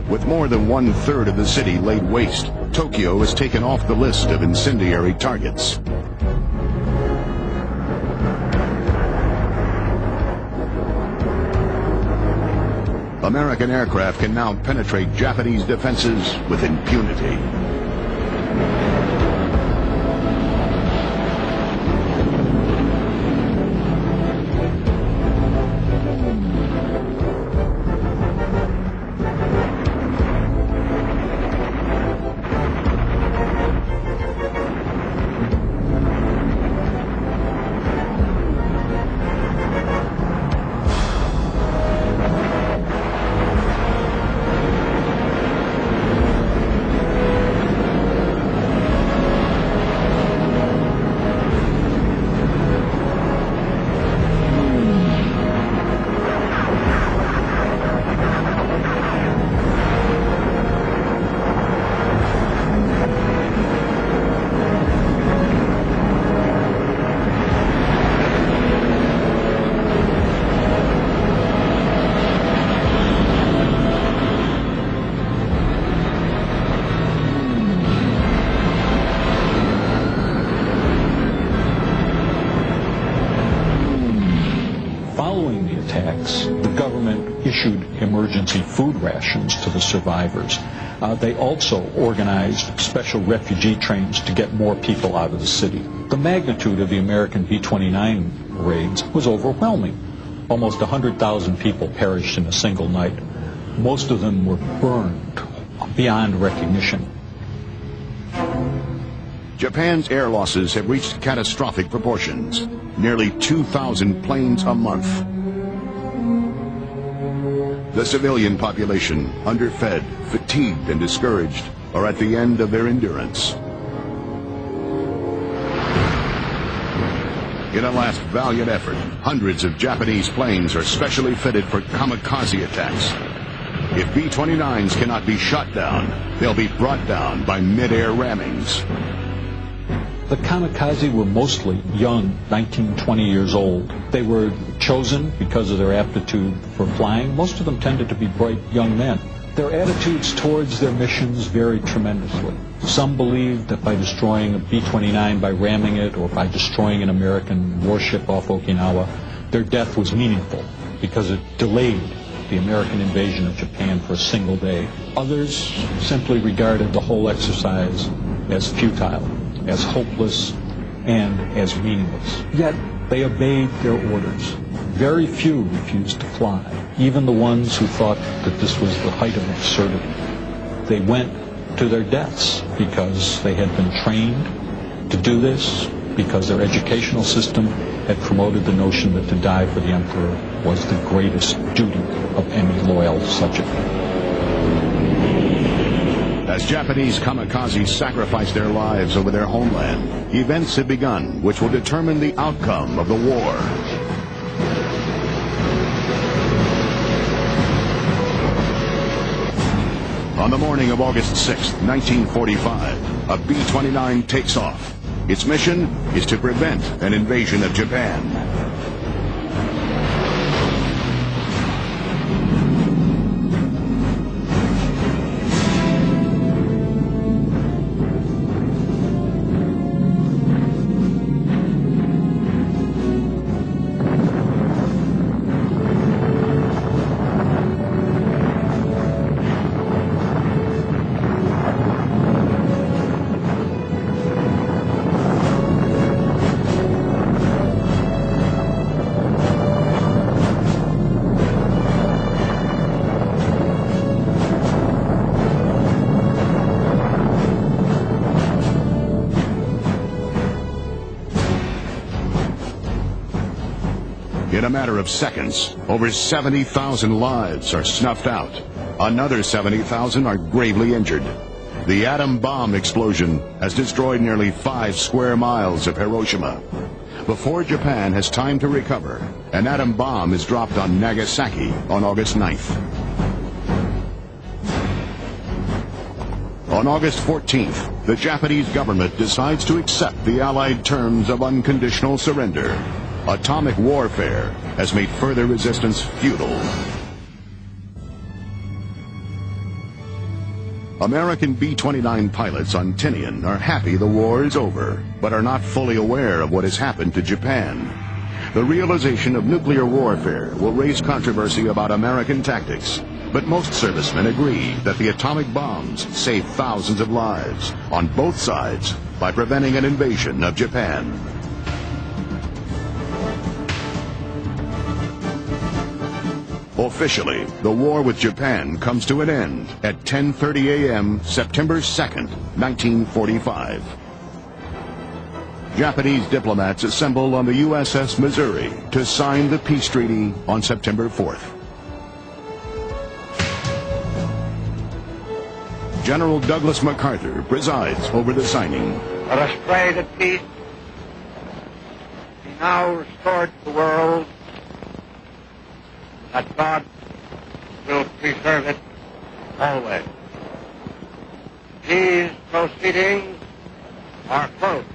With more than 1/3 of the city laid waste, Tokyo is taken off the list of incendiary targets. American aircraft can now penetrate Japanese defenses with impunity. Following the attacks, the government issued emergency food rations to the survivors. They also organized special refugee trains to get more people out of the city. The magnitude of the American B-29 raids was overwhelming. Almost 100,000 people perished in a single night. Most of them were burned beyond recognition. Japan's air losses have reached catastrophic proportions. Nearly 2,000 planes a month. The civilian population, underfed, fatigued, and discouraged, are at the end of their endurance. In a last valiant effort, hundreds of Japanese planes are specially fitted for kamikaze attacks. If B-29s cannot be shot down, they'll be brought down by mid-air rammings. The kamikaze were mostly young, 19, 20 years old. They were chosen because of their aptitude for flying. Most of them tended to be bright young men. Their attitudes towards their missions varied tremendously. Some believed that by destroying a B-29, by ramming it, or by destroying an American warship off Okinawa, their death was meaningful because it delayed the American invasion of Japan for a single day. Others simply regarded the whole exercise as futile, as hopeless, and as meaningless. Yet, they obeyed their orders. Very few refused to fly, even the ones who thought that this was the height of absurdity. They went to their deaths because they had been trained to do this, because their educational system had promoted the notion that to die for the emperor was the greatest duty of any loyal subject. As Japanese kamikazes sacrificed their lives over their homeland, events have begun which will determine the outcome of the war. On the morning of August 6, 1945, a B-29 takes off. Its mission is to prevent an invasion of Japan. In a matter of seconds, over 70,000 lives are snuffed out. Another 70,000 are gravely injured. The atom bomb explosion has destroyed nearly 5 square miles of Hiroshima. Before Japan has time to recover, an atom bomb is dropped on Nagasaki on August 9th. On August 14th, the Japanese government decides to accept the Allied terms of unconditional surrender. Atomic warfare has made further resistance futile. American B-29 pilots on Tinian are happy the war is over, but are not fully aware of what has happened to Japan. The realization of nuclear warfare will raise controversy about American tactics, but most servicemen agree that the atomic bombs saved thousands of lives on both sides by preventing an invasion of Japan. Officially, the war with Japan comes to an end at 10:30 a.m. September 2nd, 1945. Japanese diplomats assemble on the USS Missouri to sign the peace treaty on September 4th. General Douglas MacArthur presides over the signing. Let us pray that peace be now restored to the world, that God will preserve it always. These proceedings are closed.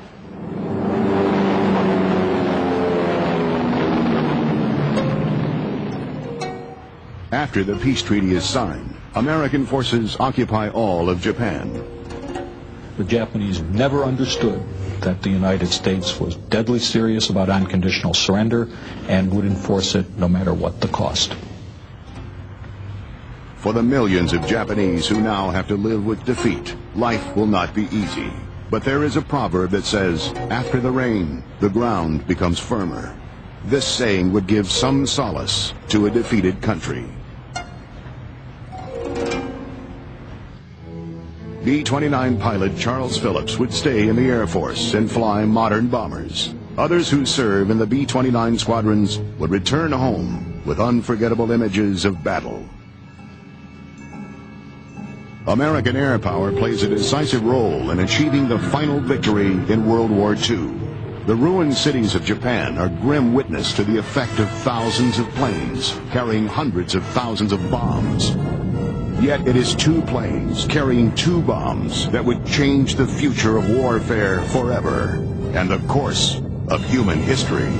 After the peace treaty is signed, American forces occupy all of Japan. The Japanese never understood that the United States was deadly serious about unconditional surrender and would enforce it no matter what the cost. For the millions of Japanese who now have to live with defeat, life will not be easy. But there is a proverb that says, after the rain, the ground becomes firmer. This saying would give some solace to a defeated country. B-29 pilot Charles Phillips would stay in the Air Force and fly modern bombers. Others who serve in the B-29 squadrons would return home with unforgettable images of battle. American air power plays a decisive role in achieving the final victory in World War II. The ruined cities of Japan are grim witness to the effect of thousands of planes carrying hundreds of thousands of bombs. Yet it is two planes carrying two bombs that would change the future of warfare forever and the course of human history.